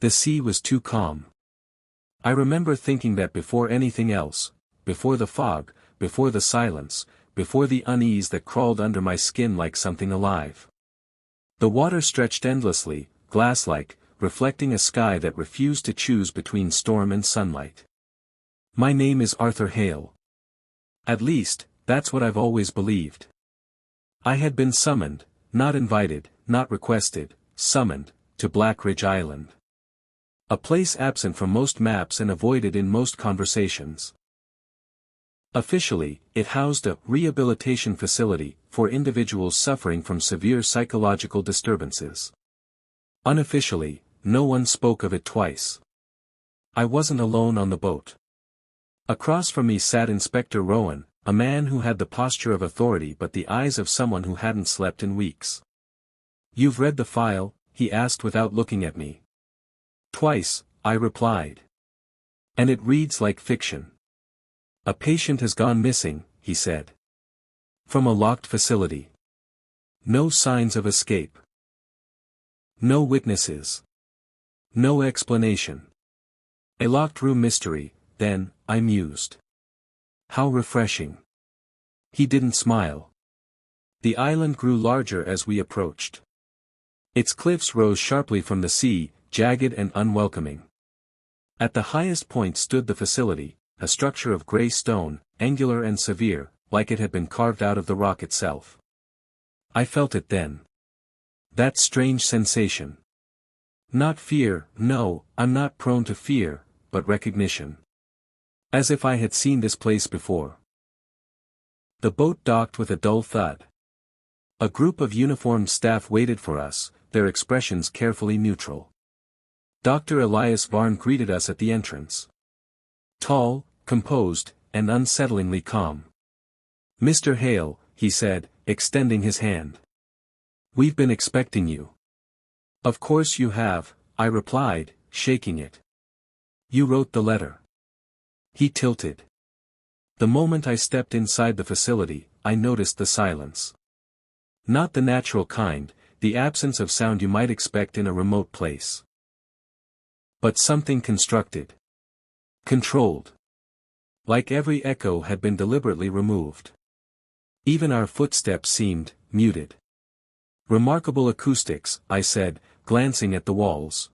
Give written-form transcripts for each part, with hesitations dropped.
The sea was too calm. I remember thinking that before anything else, before the fog, before the silence, before the unease that crawled under my skin like something alive. The water stretched endlessly, glass-like, reflecting a sky that refused to choose between storm and sunlight. My name is Arthur Hale. At least, that's what I've always believed. I had been summoned, not invited, not requested, summoned, to Black Ridge Island. A place absent from most maps and avoided in most conversations. Officially, it housed a rehabilitation facility for individuals suffering from severe psychological disturbances. Unofficially, no one spoke of it twice. I wasn't alone on the boat. Across from me sat Inspector Rowan, a man who had the posture of authority but the eyes of someone who hadn't slept in weeks. "You've read the file?" he asked without looking at me. "Twice," I replied. "And it reads like fiction." "A patient has gone missing," he said. "From a locked facility. No signs of escape. No witnesses. No explanation. A locked room mystery," then, I mused. How refreshing. He didn't smile. The island grew larger as we approached. Its cliffs rose sharply from the sea, jagged and unwelcoming. At the highest point stood the facility, a structure of gray stone, angular and severe, like it had been carved out of the rock itself. I felt it then. That strange sensation. Not fear, no, I'm not prone to fear, but recognition. As if I had seen this place before. The boat docked with a dull thud. A group of uniformed staff waited for us, their expressions carefully neutral. Dr. Elias Varn greeted us at the entrance. Tall, composed, and unsettlingly calm. "Mr. Hale," he said, extending his hand. "We've been expecting you." "Of course you have," I replied, shaking it. "You wrote the letter." He tilted. The moment I stepped inside the facility, I noticed the silence. Not the natural kind, the absence of sound you might expect in a remote place. But something constructed. Controlled. Like every echo had been deliberately removed. Even our footsteps seemed muted. "Remarkable acoustics," I said, glancing at the walls.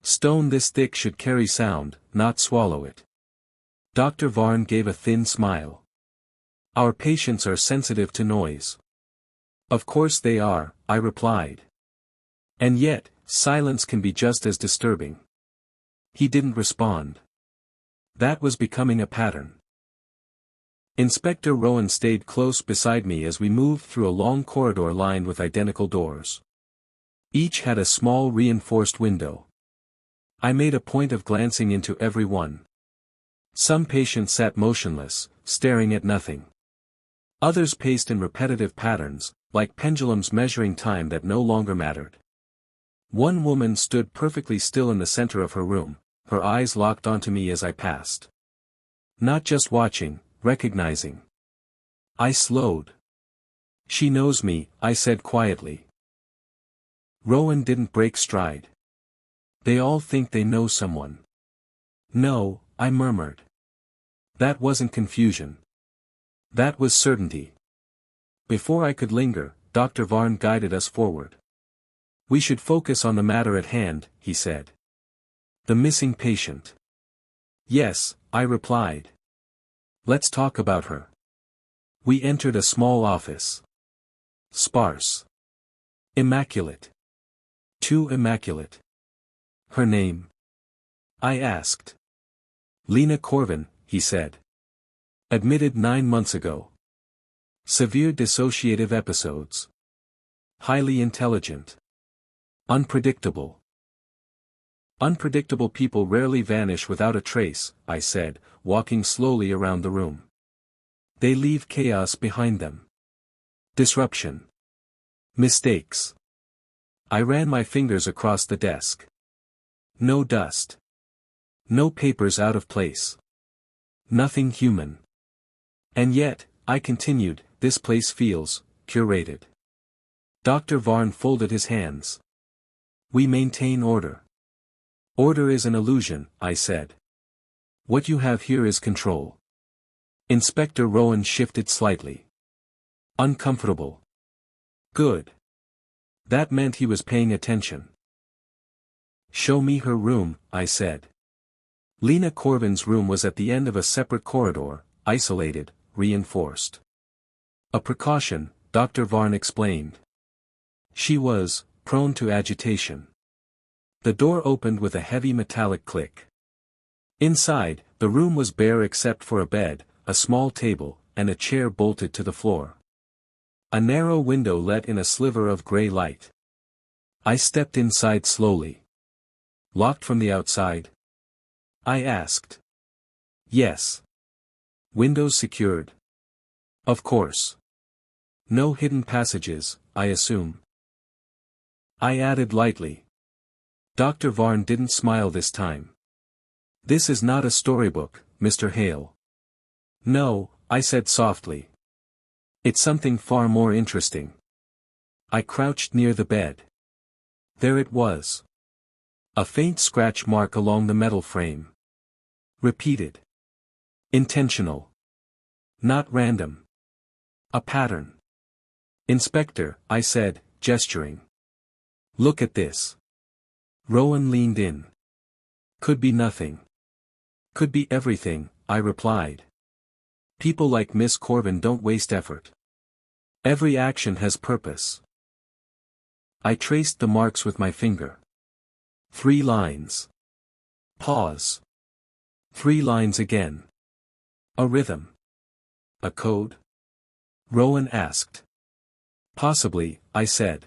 "Stone this thick should carry sound, not swallow it." Dr. Varn gave a thin smile. "Our patients are sensitive to noise." "Of course they are," I replied. "And yet, silence can be just as disturbing." He didn't respond. That was becoming a pattern. Inspector Rowan stayed close beside me as we moved through a long corridor lined with identical doors. Each had a small reinforced window. I made a point of glancing into every one. Some patients sat motionless, staring at nothing. Others paced in repetitive patterns, like pendulums measuring time that no longer mattered. One woman stood perfectly still in the center of her room, her eyes locked onto me as I passed. Not just watching, recognizing. I slowed. "She knows me," I said quietly. Rowan didn't break stride. "They all think they know someone." "No," I murmured. That wasn't confusion. That was certainty. Before I could linger, Dr. Varn guided us forward. "We should focus on the matter at hand," he said. "The missing patient." "Yes," I replied. "Let's talk about her." We entered a small office. Sparse. Immaculate. Too immaculate. "Her name?" I asked. "Lena Corvin," he said. "Admitted 9 months ago. Severe dissociative episodes. Highly intelligent. Unpredictable." "Unpredictable people rarely vanish without a trace," I said, walking slowly around the room. "They leave chaos behind them. Disruption. Mistakes." I ran my fingers across the desk. No dust. No papers out of place. Nothing human. "And yet," I continued, "this place feels curated." Dr. Varn folded his hands. "We maintain order. Order is an illusion, I said. What you have here is control. Inspector Rowan shifted slightly. Uncomfortable. Good. That meant he was paying attention. Show me her room, I said. Lena Corvin's room was at the end of a separate corridor, isolated, reinforced. A precaution, Dr. Varn explained. She was prone to agitation. The door opened with a heavy metallic click. Inside, the room was bare except for a bed, a small table, and a chair bolted to the floor. A narrow window let in a sliver of gray light. I stepped inside slowly. Locked from the outside? I asked. Yes. Windows secured? Of course. No hidden passages, I assume. I added lightly. Dr. Varn didn't smile this time. This is not a storybook, Mr. Hale. No, I said softly. It's something far more interesting. I crouched near the bed. There it was. A faint scratch mark along the metal frame. Repeated. Intentional. Not random. A pattern. Inspector, I said, gesturing. Look at this. Rowan leaned in. Could be nothing. Could be everything, I replied. People like Miss Corvin don't waste effort. Every action has purpose. I traced the marks with my finger. 3 lines. Pause. 3 lines again. A rhythm. A code? Rowan asked. Possibly, I said.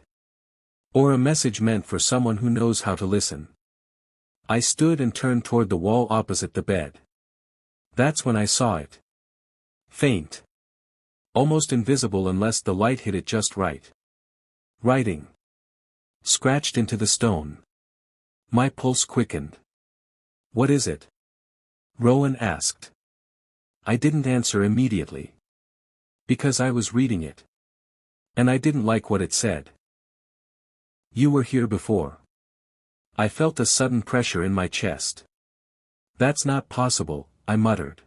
Or a message meant for someone who knows how to listen. I stood and turned toward the wall opposite the bed. That's when I saw it. Faint. Almost invisible unless the light hit it just right. Writing. Scratched into the stone. My pulse quickened. What is it? Rowan asked. I didn't answer immediately. Because I was reading it. And I didn't like what it said. You were here before. I felt a sudden pressure in my chest. That's not possible, I muttered.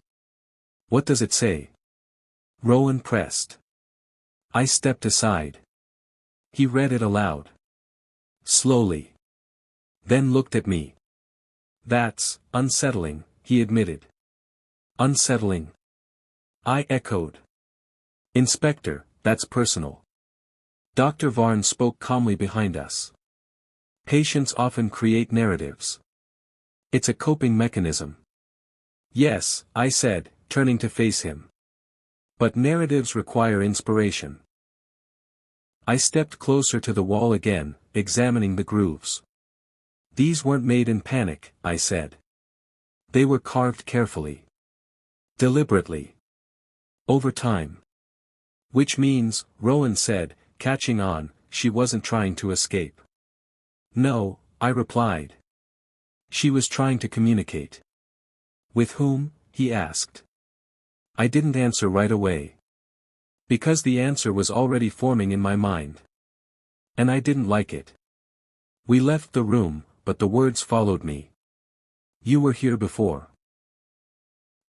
What does it say? Rowan pressed. I stepped aside. He read it aloud. Slowly. Then looked at me. That's unsettling, he admitted. Unsettling. I echoed. Inspector, that's personal. Dr. Varn spoke calmly behind us. Patients often create narratives. It's a coping mechanism. Yes, I said, turning to face him. But narratives require inspiration. I stepped closer to the wall again, examining the grooves. These weren't made in panic, I said. They were carved carefully. Deliberately. Over time. Which means, Rowan said, catching on, she wasn't trying to escape. No, I replied. She was trying to communicate. With whom? He asked. I didn't answer right away. Because the answer was already forming in my mind. And I didn't like it. We left the room, but the words followed me. You were here before.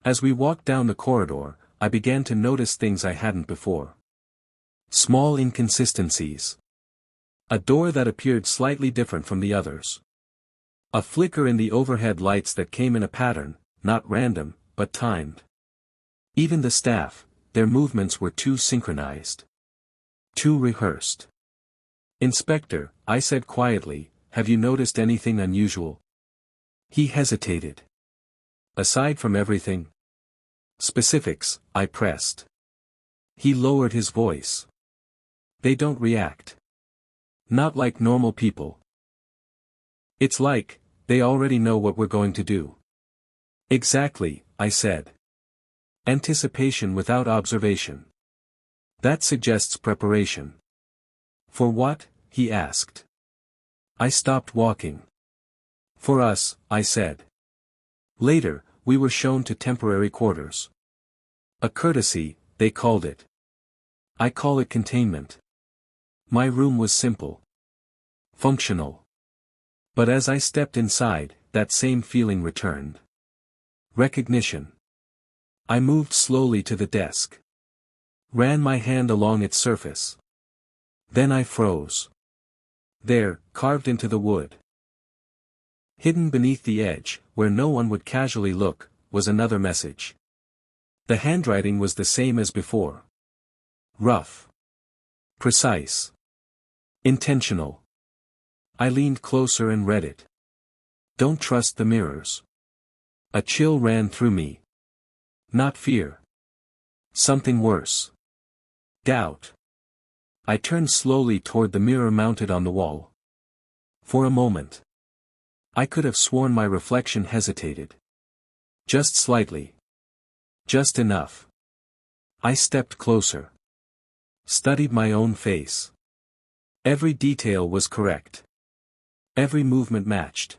As we walked down the corridor, I began to notice things I hadn't before. Small inconsistencies. A door that appeared slightly different from the others. A flicker in the overhead lights that came in a pattern, not random, but timed. Even the staff, their movements were too synchronized. Too rehearsed. Inspector, I said quietly, have you noticed anything unusual? He hesitated. Aside from everything? Specifics, I pressed. He lowered his voice. They don't react. Not like normal people. It's like, they already know what we're going to do. Exactly, I said. Anticipation without observation. That suggests preparation. For what? He asked. I stopped walking. For us, I said. Later, we were shown to temporary quarters. A courtesy, they called it. I call it containment. My room was simple. Functional. But as I stepped inside, that same feeling returned. Recognition. I moved slowly to the desk. Ran my hand along its surface. Then I froze. There, carved into the wood, hidden beneath the edge, where no one would casually look, was another message. The handwriting was the same as before. Rough. Precise. Intentional. I leaned closer and read it. Don't trust the mirrors. A chill ran through me. Not fear. Something worse. Doubt. I turned slowly toward the mirror mounted on the wall. For a moment, I could have sworn my reflection hesitated. Just slightly. Just enough. I stepped closer. Studied my own face. Every detail was correct. Every movement matched.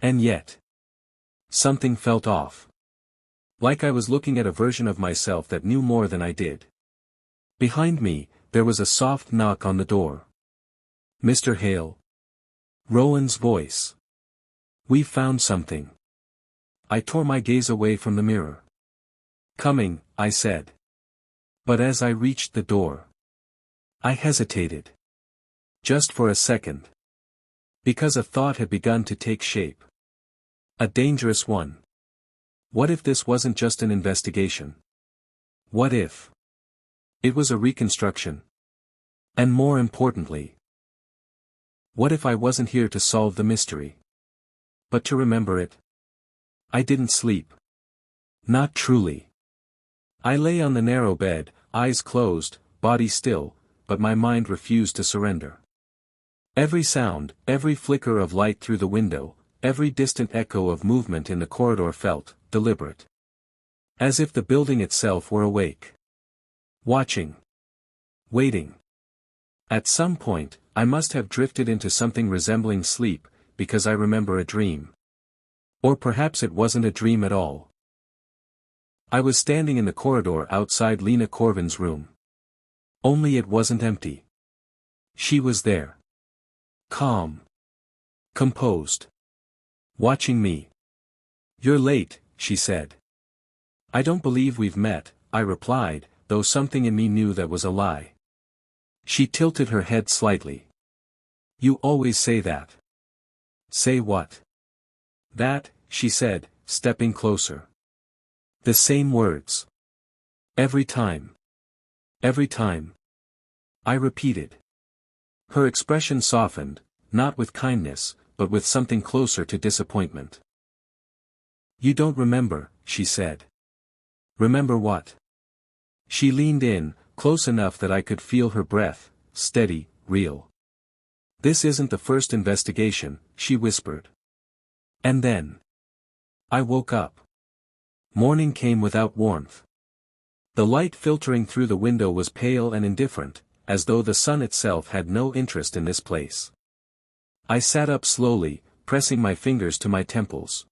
And yet, something felt off. Like I was looking at a version of myself that knew more than I did. Behind me, there was a soft knock on the door. Mr. Hale. Rowan's voice. We've found something. I tore my gaze away from the mirror. Coming, I said. But as I reached the door, I hesitated. Just for a second. Because a thought had begun to take shape. A dangerous one. What if this wasn't just an investigation? What if it was a reconstruction? And more importantly, what if I wasn't here to solve the mystery, but to remember it? I didn't sleep. Not truly. I lay on the narrow bed, eyes closed, body still, but my mind refused to surrender. Every sound, every flicker of light through the window, every distant echo of movement in the corridor felt deliberate. As if the building itself were awake. Watching. Waiting. At some point, I must have drifted into something resembling sleep, because I remember a dream. Or perhaps it wasn't a dream at all. I was standing in the corridor outside Lena Corvin's room. Only it wasn't empty. She was there. Calm. Composed. Watching me. You're late, she said. I don't believe we've met, I replied, though something in me knew that was a lie. She tilted her head slightly. You always say that. Say what? That, she said, stepping closer. The same words. Every time. Every time. I repeated. Her expression softened, not with kindness, but with something closer to disappointment. You don't remember, she said. Remember what? She leaned in, close enough that I could feel her breath, steady, real. This isn't the first investigation, she whispered. And then I woke up. Morning came without warmth. The light filtering through the window was pale and indifferent, as though the sun itself had no interest in this place. I sat up slowly, pressing my fingers to my temples.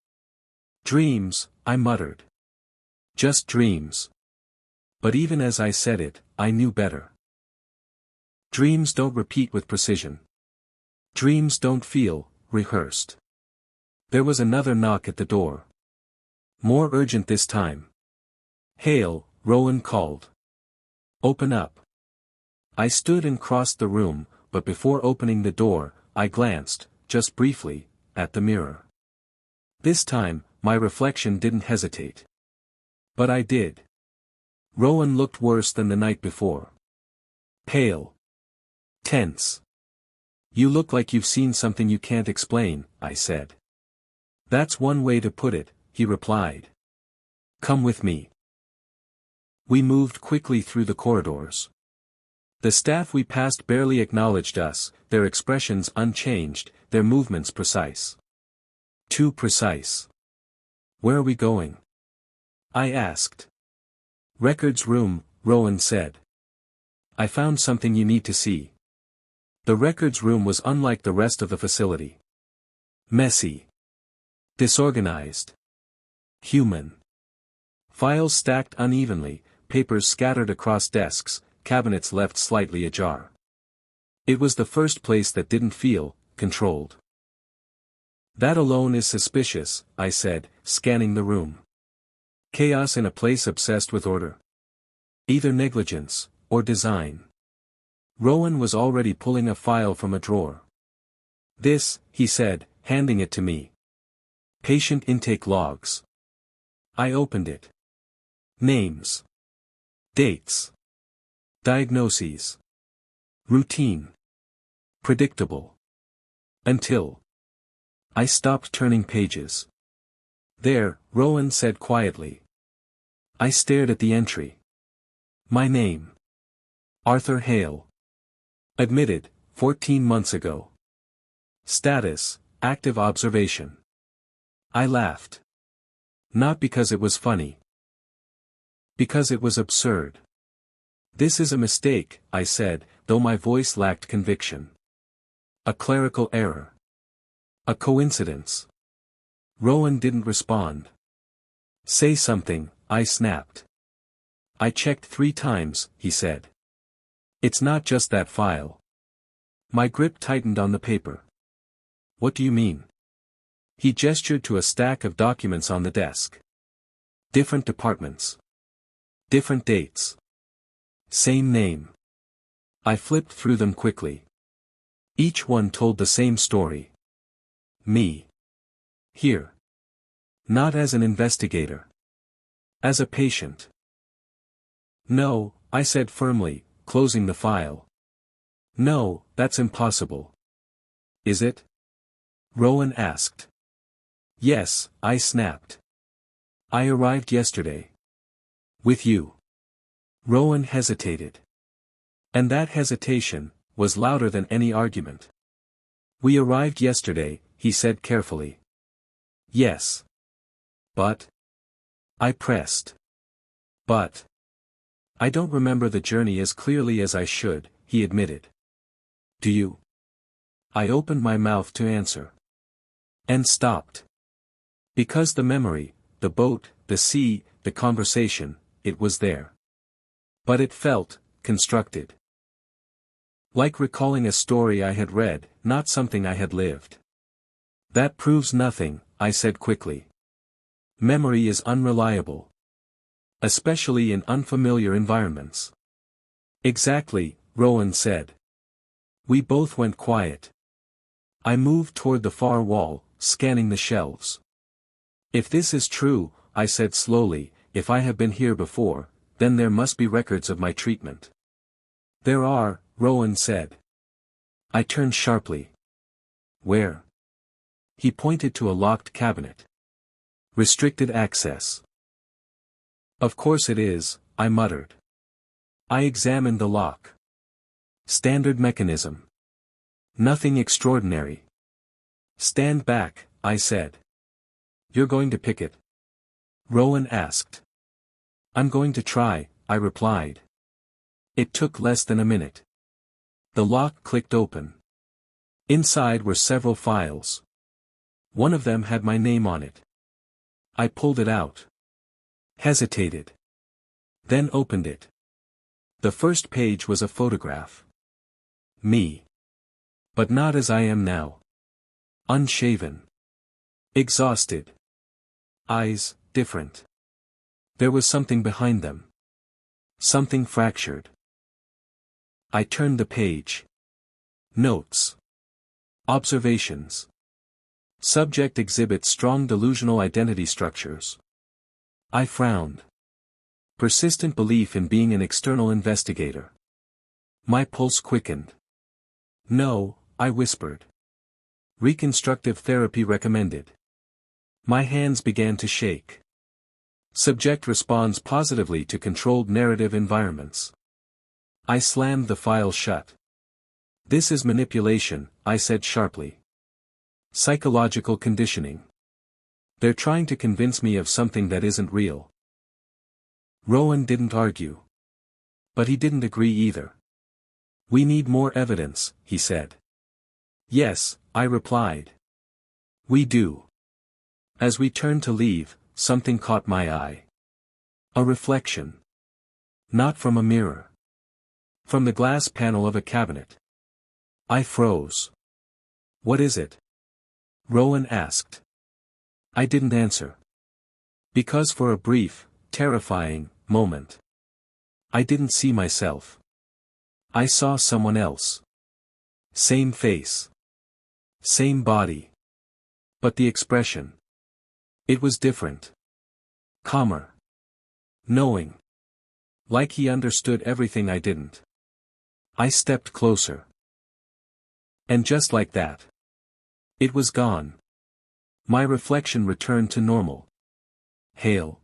Dreams, I muttered. Just dreams. But even as I said it, I knew better. Dreams don't repeat with precision. Dreams don't feel rehearsed. There was another knock at the door. More urgent this time. Hale, Rowan called. Open up. I stood and crossed the room, but before opening the door, I glanced, just briefly, at the mirror. This time, my reflection didn't hesitate. But I did. Rowan looked worse than the night before. Pale. Tense. You look like you've seen something you can't explain, I said. That's one way to put it, he replied. Come with me. We moved quickly through the corridors. The staff we passed barely acknowledged us, their expressions unchanged, their movements precise. Too precise. Where are we going? I asked. Records room, Rowan said. I found something you need to see. The records room was unlike the rest of the facility. Messy. Disorganized. Human. Files stacked unevenly, papers scattered across desks, cabinets left slightly ajar. It was the first place that didn't feel controlled. That alone is suspicious, I said, scanning the room. Chaos in a place obsessed with order. Either negligence, or design. Rowan was already pulling a file from a drawer. This, he said, handing it to me. Patient intake logs. I opened it. Names. Dates. Diagnoses. Routine. Predictable. Until. I stopped turning pages. There, Rowan said quietly. I stared at the entry. My name. Arthur Hale. Admitted, 14 months ago. Status, active observation. I laughed. Not because it was funny. Because it was absurd. This is a mistake, I said, though my voice lacked conviction. A clerical error. A coincidence. Rowan didn't respond. Say something, I snapped. I checked 3 times, he said. It's not just that file. My grip tightened on the paper. What do you mean? He gestured to a stack of documents on the desk. Different departments. Different dates. Same name. I flipped through them quickly. Each one told the same story. Me. Here. Not as an investigator. As a patient. No, I said firmly, closing the file. No, that's impossible. Is it? Rowan asked. Yes, I snapped. I arrived yesterday. With you. Rowan hesitated. And that hesitation was louder than any argument. We arrived yesterday, he said carefully. Yes. But? I pressed. But? I don't remember the journey as clearly as I should, he admitted. Do you? I opened my mouth to answer. And stopped. Because the memory, the boat, the sea, the conversation, it was there. But it felt constructed. Like recalling a story I had read, not something I had lived. That proves nothing, I said quickly. Memory is unreliable. Especially in unfamiliar environments. Exactly, Rowan said. We both went quiet. I moved toward the far wall, scanning the shelves. If this is true, I said slowly, if I have been here before, then there must be records of my treatment. There are, Rowan said. I turned sharply. Where? He pointed to a locked cabinet. Restricted access. Of course it is, I muttered. I examined the lock. Standard mechanism. Nothing extraordinary. Stand back, I said. You're going to pick it? Rowan asked. I'm going to try, I replied. It took less than a minute. The lock clicked open. Inside were several files. One of them had my name on it. I pulled it out. Hesitated. Then opened it. The first page was a photograph. Me. But not as I am now. Unshaven. Exhausted. Eyes, different. There was something behind them. Something fractured. I turned the page. Notes. Observations. Subject exhibits strong delusional identity structures. I frowned. Persistent belief in being an external investigator. My pulse quickened. No, I whispered. Reconstructive therapy recommended. My hands began to shake. Subject responds positively to controlled narrative environments. I slammed the file shut. This is manipulation, I said sharply. Psychological conditioning. They're trying to convince me of something that isn't real. Rowan didn't argue. But he didn't agree either. We need more evidence, he said. Yes, I replied. We do. As we turned to leave, something caught my eye. A reflection. Not from a mirror. From the glass panel of a cabinet. I froze. What is it? Rowan asked. I didn't answer. Because for a brief, terrifying moment, I didn't see myself. I saw someone else. Same face. Same body. But the expression. It was different. Calmer. Knowing. Like he understood everything I didn't. I stepped closer. And just like that. It was gone. My reflection returned to normal. Hale.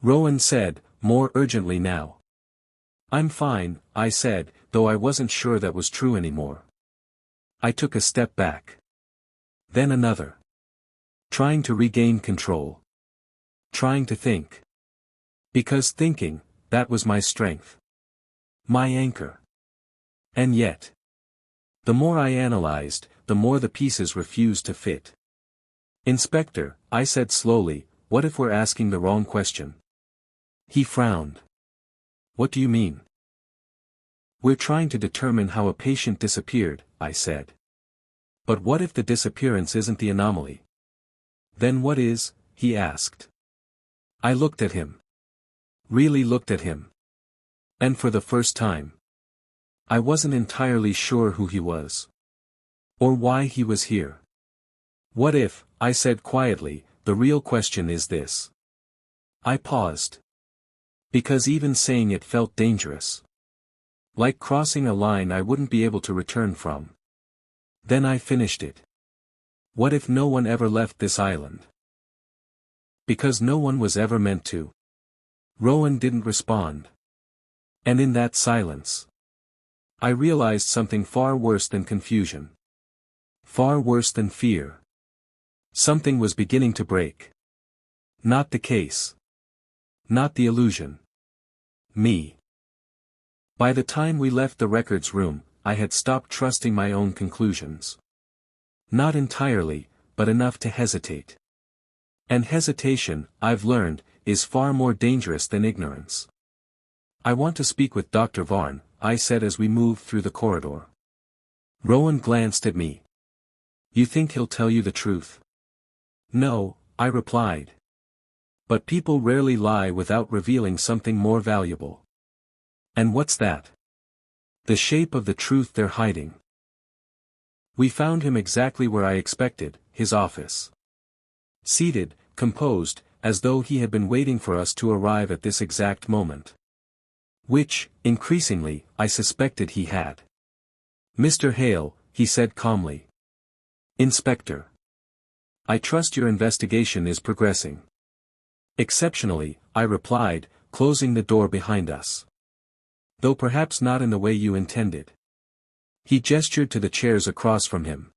Rowan said, more urgently now. I'm fine, I said, though I wasn't sure that was true anymore. I took a step back. Then another. Trying to regain control. Trying to think. Because thinking, that was my strength. My anchor. And yet. The more I analyzed, the more the pieces refused to fit. Inspector, I said slowly, what if we're asking the wrong question? He frowned. What do you mean? We're trying to determine how a patient disappeared, I said. But what if the disappearance isn't the anomaly? Then what is? He asked. I looked at him. Really looked at him. And for the first time. I wasn't entirely sure who he was. Or why he was here. What if, I said quietly, the real question is this? I paused. Because even saying it felt dangerous. Like crossing a line I wouldn't be able to return from. Then I finished it. What if no one ever left this island? Because no one was ever meant to. Rowan didn't respond. And in that silence, I realized something far worse than confusion. Far worse than fear. Something was beginning to break. Not the case. Not the illusion. Me. By the time we left the records room, I had stopped trusting my own conclusions. Not entirely, but enough to hesitate. And hesitation, I've learned, is far more dangerous than ignorance. I want to speak with Dr. Varn, I said as we moved through the corridor. Rowan glanced at me. You think he'll tell you the truth? No, I replied. But people rarely lie without revealing something more valuable. And what's that? The shape of the truth they're hiding. We found him exactly where I expected, his office. Seated, composed, as though he had been waiting for us to arrive at this exact moment. Which, increasingly, I suspected he had. Mr. Hale, he said calmly. Inspector. I trust your investigation is progressing. Exceptionally, I replied, closing the door behind us. Though perhaps not in the way you intended. He gestured to the chairs across from him.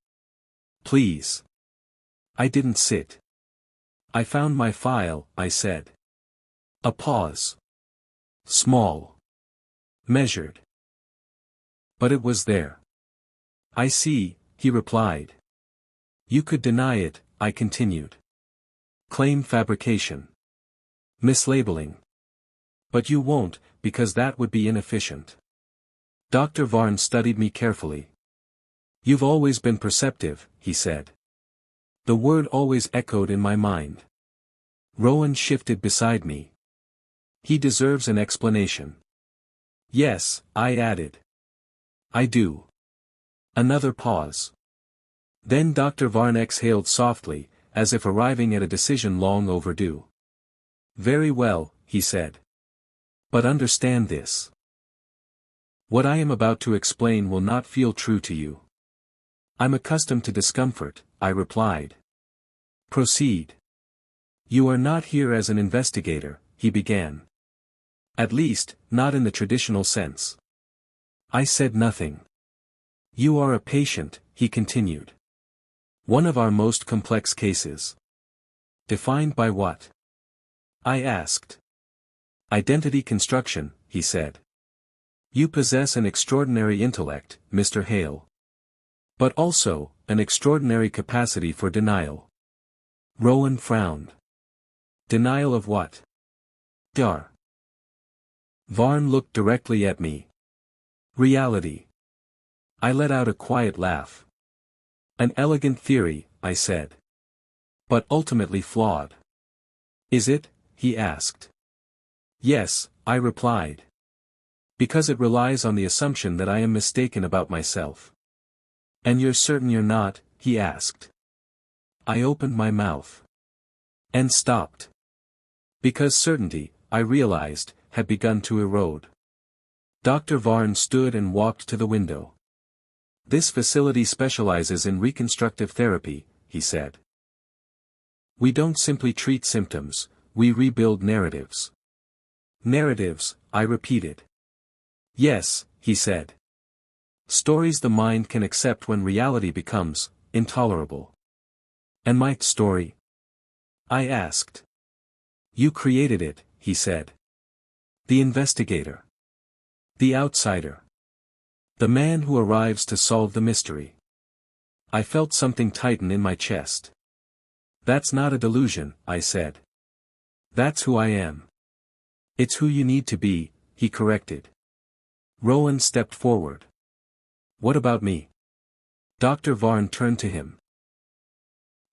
Please. I didn't sit. I found my file, I said. A pause. Small. Measured. But it was there. I see, he replied. You could deny it, I continued. Claim fabrication. Mislabeling. But you won't, because that would be inefficient. Dr. Varn studied me carefully. You've always been perceptive, he said. The word always echoed in my mind. Rowan shifted beside me. He deserves an explanation. Yes, I added. I do. Another pause. Then Dr. Varn exhaled softly, as if arriving at a decision long overdue. Very well, he said. But understand this. What I am about to explain will not feel true to you. I'm accustomed to discomfort, I replied. Proceed. You are not here as an investigator, he began. At least, not in the traditional sense. I said nothing. You are a patient, he continued. One of our most complex cases. Defined by what? I asked. Identity construction, he said. You possess an extraordinary intellect, Mr. Hale. But also, an extraordinary capacity for denial. Rowan frowned. Denial of what? Dar. Varn looked directly at me. Reality. I let out a quiet laugh. An elegant theory, I said. But ultimately flawed. Is it? He asked. Yes, I replied. Because it relies on the assumption that I am mistaken about myself. And you're certain you're not? He asked. I opened my mouth. And stopped. Because certainty, I realized, had begun to erode. Dr. Varn stood and walked to the window. This facility specializes in reconstructive therapy, he said. We don't simply treat symptoms, we rebuild narratives. Narratives, I repeated. Yes, he said. Stories the mind can accept when reality becomes intolerable. And my story? I asked. You created it, he said. The investigator. The outsider. The man who arrives to solve the mystery. I felt something tighten in my chest. That's not a delusion, I said. That's who I am. It's who you need to be, he corrected. Rowan stepped forward. What about me? Dr. Varn turned to him.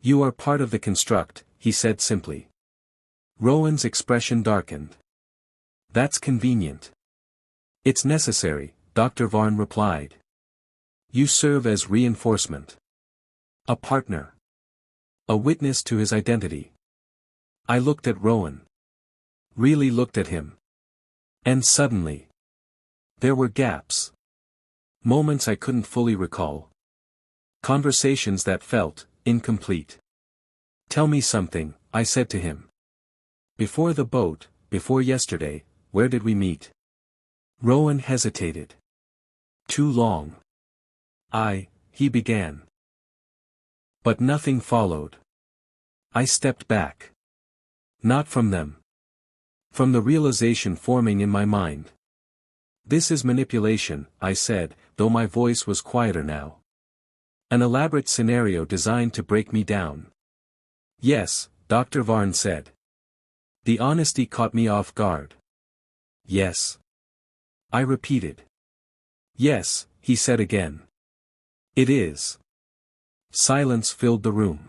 You are part of the construct, he said simply. Rowan's expression darkened. That's convenient. It's necessary, Dr. Varn replied. You serve as reinforcement. A partner. A witness to his identity. I looked at Rowan. Really looked at him. And suddenly. There were gaps. Moments I couldn't fully recall. Conversations that felt incomplete. Tell me something, I said to him. Before the boat, before yesterday, where did we meet? Rowan hesitated. Too long. He began. But nothing followed. I stepped back. Not from them. From the realization forming in my mind. This is manipulation, I said, though my voice was quieter now. An elaborate scenario designed to break me down. Yes, Dr. Varn said. The honesty caught me off guard. Yes. I repeated. Yes, he said again. It is. Silence filled the room.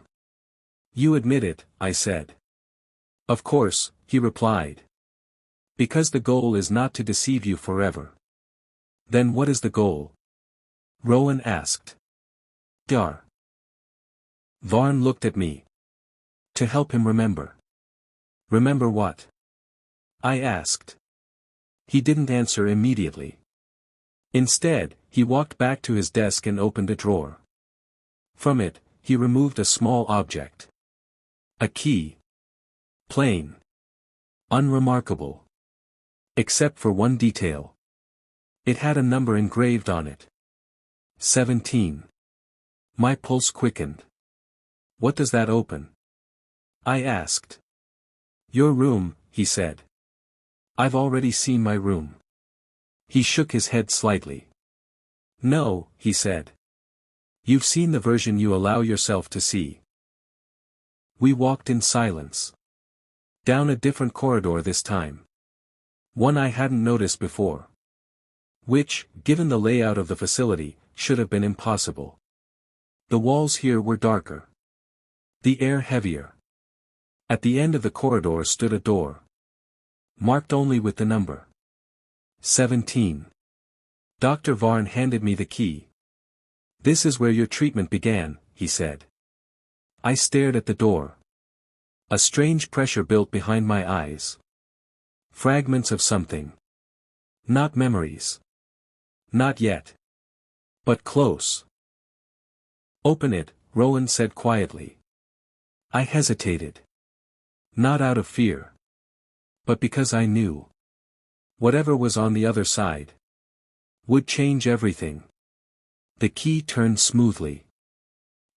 You admit it, I said. Of course, he replied. Because the goal is not to deceive you forever. Then what is the goal? Rowan asked. Dar. Varn looked at me. To help him remember. Remember what? I asked. He didn't answer immediately. Instead, he walked back to his desk and opened a drawer. From it, he removed a small object. A key. Plain. Unremarkable. Except for one detail. It had a number engraved on it. 17. My pulse quickened. What does that open? I asked. Your room, he said. I've already seen my room. He shook his head slightly. No, he said. You've seen the version you allow yourself to see. We walked in silence. Down a different corridor this time. One I hadn't noticed before. Which, given the layout of the facility, should have been impossible. The walls here were darker. The air heavier. At the end of the corridor stood a door. Marked only with the number. 17. Dr. Varn handed me the key. This is where your treatment began, he said. I stared at the door. A strange pressure built behind my eyes. Fragments of something. Not memories. Not yet. But close. Open it, Rowan said quietly. I hesitated. Not out of fear. But because I knew. Whatever was on the other side. Would change everything. The key turned smoothly.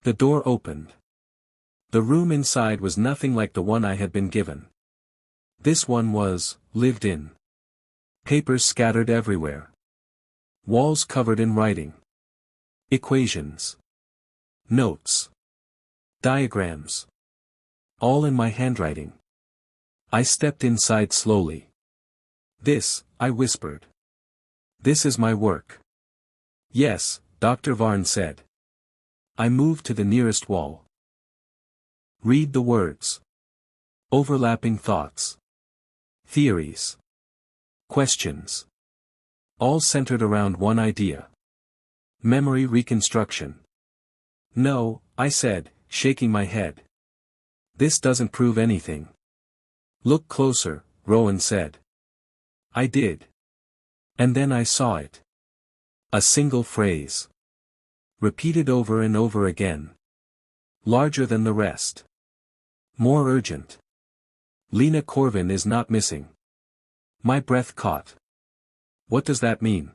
The door opened. The room inside was nothing like the one I had been given. This one was, lived in. Papers scattered everywhere. Walls covered in writing. Equations. Notes. Diagrams. All in my handwriting. I stepped inside slowly. This, I whispered. This is my work. Yes, Dr. Varn said. I moved to the nearest wall. Read the words. Overlapping thoughts. Theories. Questions. All centered around one idea. Memory reconstruction. No, I said, shaking my head. This doesn't prove anything. Look closer, Rowan said. I did. And then I saw it. A single phrase. Repeated over and over again. Larger than the rest. More urgent. Lena Corvin is not missing. My breath caught. What does that mean?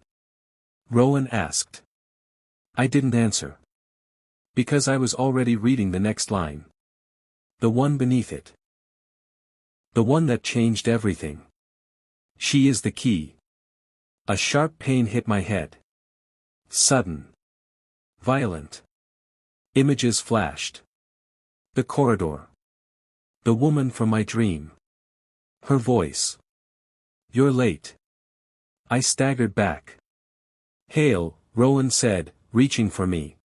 Rowan asked. I didn't answer. Because I was already reading the next line. The one beneath it. The one that changed everything. She is the key. A sharp pain hit my head. Sudden. Violent. Images flashed. The corridor. The woman from my dream. Her voice. You're late. I staggered back. Hale, Rowan said, reaching for me.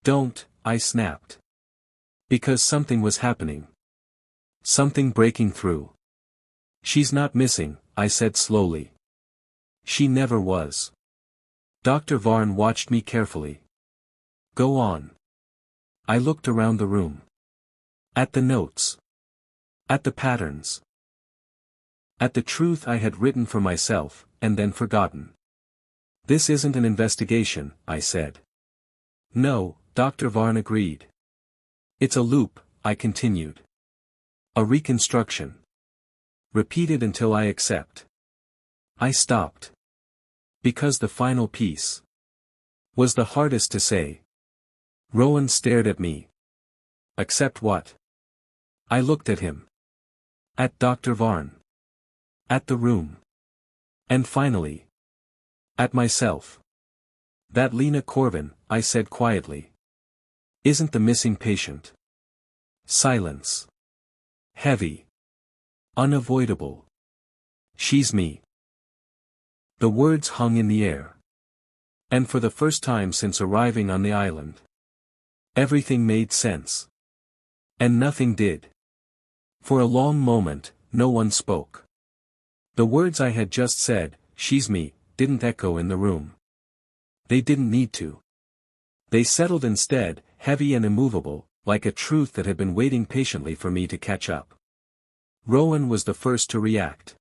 Don't, I snapped. Because something was happening. Something breaking through. She's not missing, I said slowly. She never was. Dr. Varn watched me carefully. Go on. I looked around the room. At the notes. At the patterns. At the truth I had written for myself, and then forgotten. This isn't an investigation, I said. No, Dr. Varn agreed. It's a loop, I continued. A reconstruction. Repeated until I accept. I stopped. Because the final piece was the hardest to say. Rowan stared at me. Accept what? I looked at him. At Dr. Varn. At the room. And finally. At myself. That Lena Corvin, I said quietly. Isn't the missing patient. Silence. Heavy. Unavoidable. She's me. The words hung in the air. And for the first time since arriving on the island. Everything made sense. And nothing did. For a long moment, no one spoke. The words I had just said, she's me, didn't echo in the room. They didn't need to. They settled instead, heavy and immovable, like a truth that had been waiting patiently for me to catch up. Rowan was the first to react.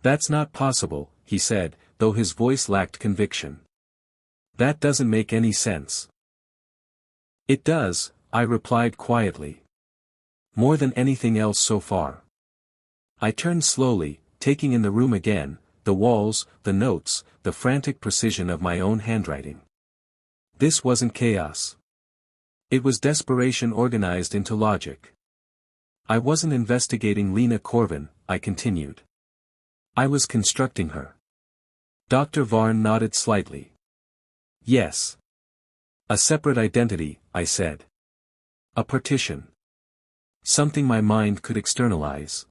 That's not possible, he said, though his voice lacked conviction. That doesn't make any sense. It does, I replied quietly. More than anything else so far. I turned slowly, taking in the room again, the walls, the notes, the frantic precision of my own handwriting. This wasn't chaos. It was desperation organized into logic. I wasn't investigating Lena Corvin, I continued. I was constructing her. Dr. Varn nodded slightly. Yes. A separate identity, I said. A partition. Something my mind could externalize.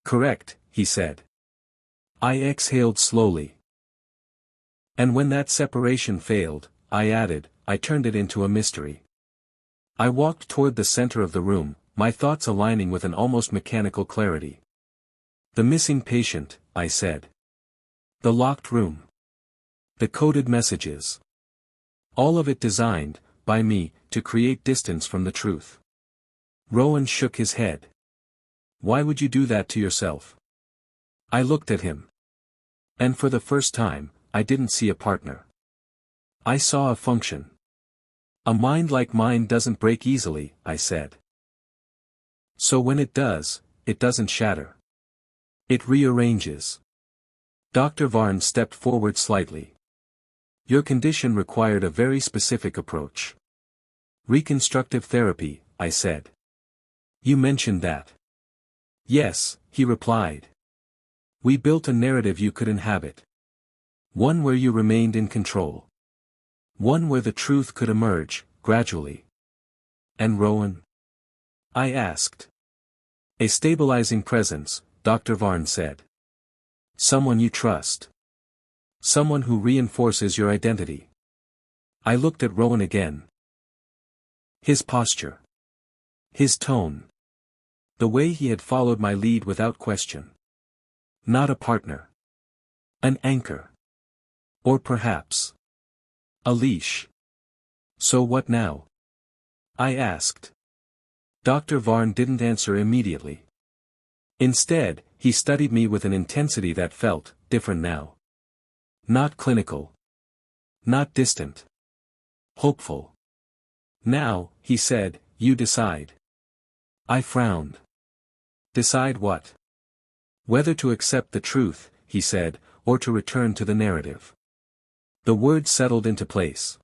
Correct, he said. I exhaled slowly. And when that separation failed, I added, I turned it into a mystery. I walked toward the center of the room, my thoughts aligning with an almost mechanical clarity. The missing patient, I said. The locked room. The coded messages. All of it designed, by me, to create distance from the truth. Rowan shook his head. Why would you do that to yourself? I looked at him. And for the first time, I didn't see a partner. I saw a function. A mind like mine doesn't break easily, I said. So when it does, it doesn't shatter. It rearranges. Dr. Varn stepped forward slightly. Your condition required a very specific approach. Reconstructive therapy, I said. You mentioned that. Yes, he replied. We built a narrative you could inhabit. One where you remained in control. One where the truth could emerge, gradually. And Rowan? I asked. A stabilizing presence, Dr. Varn said. Someone you trust. Someone who reinforces your identity. I looked at Rowan again. His posture. His tone. The way he had followed my lead without question. Not a partner. An anchor. Or perhaps a leash. So what now? I asked. Dr. Varn didn't answer immediately. Instead, he studied me with an intensity that felt different now. Not clinical. Not distant. Hopeful. Now, he said, you decide. I frowned. Decide what? Whether to accept the truth, he said, or to return to the narrative. The word settled into place.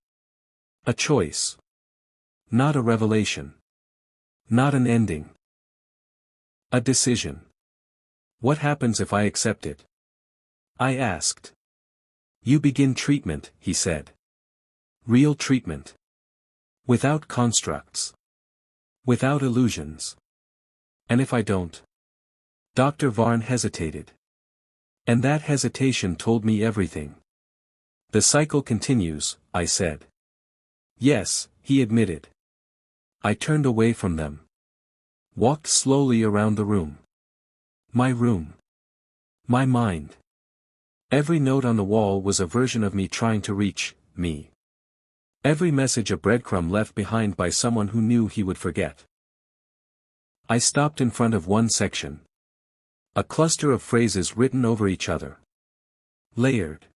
A choice. Not a revelation. Not an ending. A decision. What happens if I accept it? I asked. You begin treatment, he said. Real treatment. Without constructs. Without illusions. And if I don't? Dr. Varn hesitated. And that hesitation told me everything. The cycle continues, I said. Yes, he admitted. I turned away from them. Walked slowly around the room. My room. My mind. Every note on the wall was a version of me trying to reach me. Every message a breadcrumb left behind by someone who knew he would forget. I stopped in front of one section. A cluster of phrases written over each other. Layered.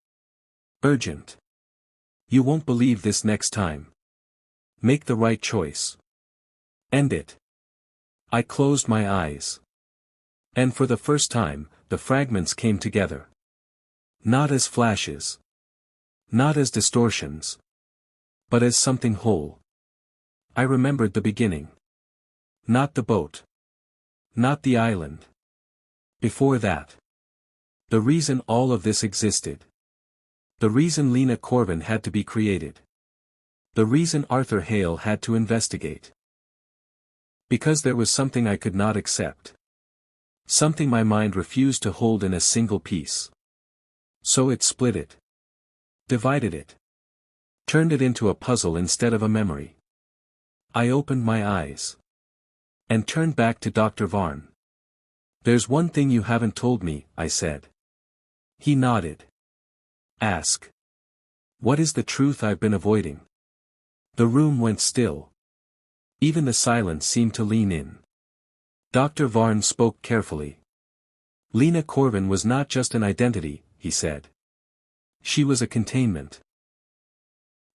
Urgent. You won't believe this next time. Make the right choice. End it. I closed my eyes. And for the first time, the fragments came together. Not as flashes. Not as distortions. But as something whole. I remembered the beginning. Not the boat. Not the island. Before that. The reason all of this existed. The reason Lena Corvin had to be created. The reason Arthur Hale had to investigate. Because there was something I could not accept. Something my mind refused to hold in a single piece. So it split it. Divided it. Turned it into a puzzle instead of a memory. I opened my eyes. And turned back to Dr. Varn. There's one thing you haven't told me, I said. He nodded. Ask. What is the truth I've been avoiding? The room went still. Even the silence seemed to lean in. Dr. Varn spoke carefully. Lena Corvin was not just an identity, he said. She was a containment.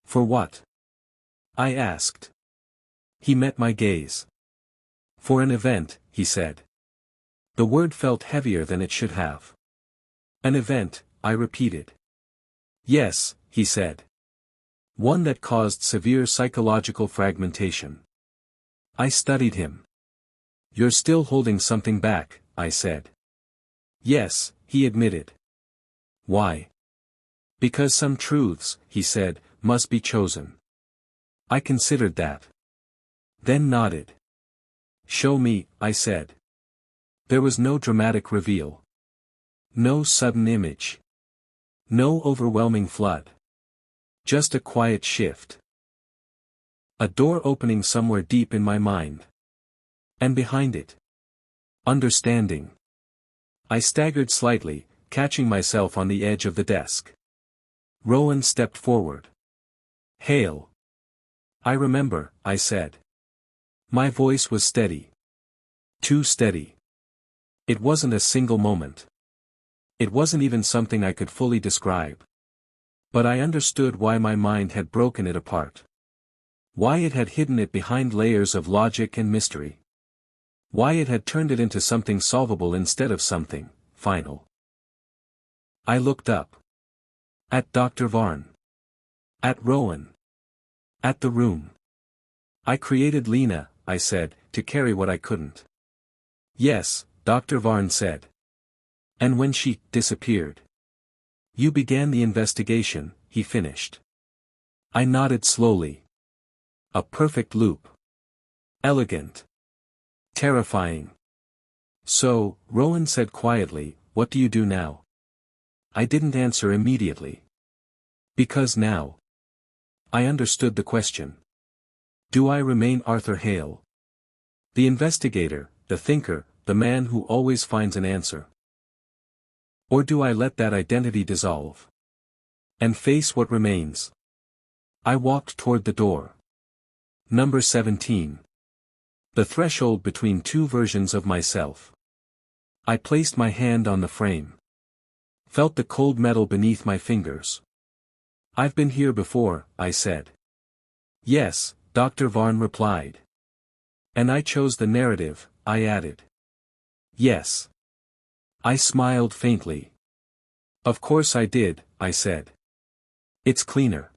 For what? I asked. He met my gaze. For an event, he said. The word felt heavier than it should have. An event, I repeated. Yes, he said. One that caused severe psychological fragmentation. I studied him. You're still holding something back, I said. Yes, he admitted. Why? Because some truths, he said, must be chosen. I considered that. Then nodded. Show me, I said. There was no dramatic reveal. No sudden image. No overwhelming flood. Just a quiet shift. A door opening somewhere deep in my mind. And behind it. Understanding. I staggered slightly, catching myself on the edge of the desk. Rowan stepped forward. Hale. I remember, I said. My voice was steady. Too steady. It wasn't a single moment. It wasn't even something I could fully describe. But I understood why my mind had broken it apart. Why it had hidden it behind layers of logic and mystery. Why it had turned it into something solvable instead of something final. I looked up. At Dr. Varn. At Rowan. At the room. I created Lena, I said, to carry what I couldn't. Yes, Dr. Varn said. And when she disappeared. You began the investigation, he finished. I nodded slowly. A perfect loop. Elegant. Terrifying. So, Rowan said quietly, what do you do now? I didn't answer immediately. Because now. I understood the question. Do I remain Arthur Hale? The investigator, the thinker, the man who always finds an answer. Or do I let that identity dissolve and face what remains? I walked toward the door. Number 17. The threshold between two versions of myself. I placed my hand on the frame. Felt the cold metal beneath my fingers. I've been here before, I said. Yes, Dr. Varn replied. And I chose the narrative, I added. Yes. I smiled faintly. Of course I did, I said. It's cleaner.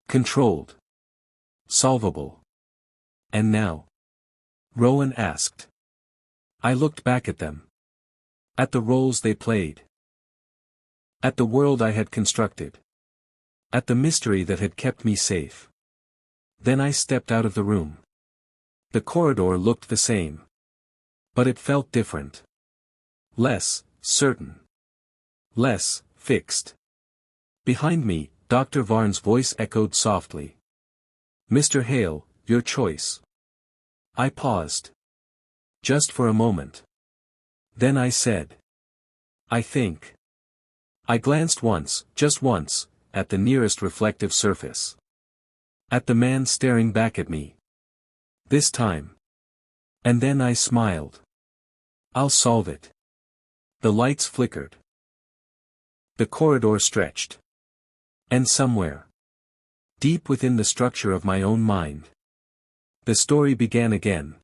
Controlled. Solvable. And now? Rowan asked. I looked back at them. At the roles they played. At the world I had constructed. At the mystery that had kept me safe. Then I stepped out of the room. The corridor looked the same. But it felt different. Less certain. Less fixed. Behind me, Dr. Varn's voice echoed softly. Mr. Hale, your choice. I paused. Just for a moment. Then I said. I think. I glanced once, just once, at the nearest reflective surface. At the man staring back at me. This time. And then I smiled. I'll solve it. The lights flickered. The corridor stretched. And somewhere, deep within the structure of my own mind, the story began again.